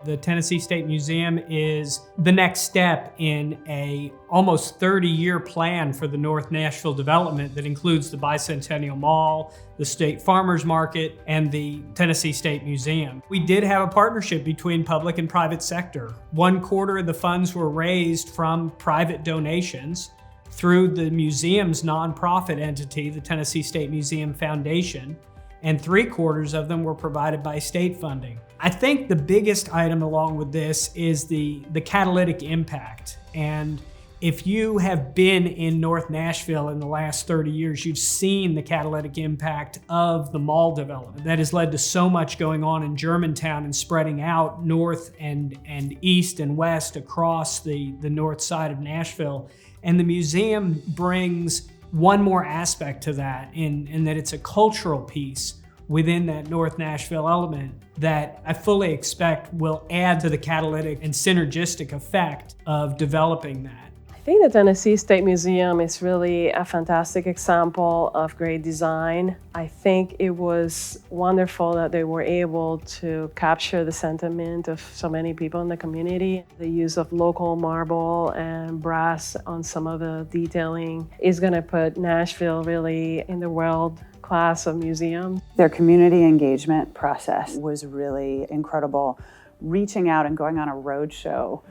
The Tennessee State Museum is the next step in a almost 30-year plan for the North Nashville development that includes the Bicentennial Mall, the State Farmers Market, and the Tennessee State Museum. We did have a partnership between public and private sector. 1/4 of the funds were raised from private donations through the museum's nonprofit entity, the Tennessee State Museum Foundation, and 3/4 of them were provided by state funding. I think the biggest item along with this is the catalytic impact. And if you have been in North Nashville in the last 30 years, you've seen the catalytic impact of the mall development that has led to so much going on in Germantown and spreading out north and east and west across the north side of Nashville. And the museum brings one more aspect to that in that it's a cultural piece within that North Nashville element that I fully expect will add to the catalytic and synergistic effect of developing that. I think the Tennessee State Museum is really a fantastic example of great design. I think it was wonderful that they were able to capture the sentiment of so many people in the community. The use of local marble and brass on some of the detailing is going to put Nashville really in the world class of museums. Their community engagement process was really incredible. Reaching out and going on a road show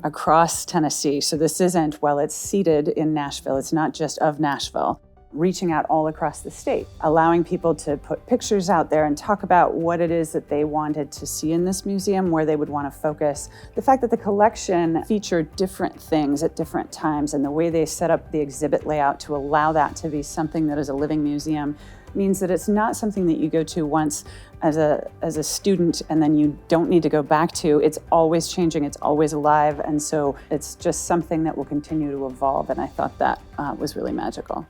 across Tennessee. So this isn't, well, it's seated in Nashville. It's not just of Nashville. Reaching out all across the state, allowing people to put pictures out there and talk about what it is that they wanted to see in this museum, where they would want to focus. The fact that the collection featured different things at different times and the way they set up the exhibit layout to allow that to be something that is a living museum means that it's not something that you go to once as a student and then you don't need to go back to. It's always changing, it's always alive, and so it's just something that will continue to evolve, and I thought that was really magical.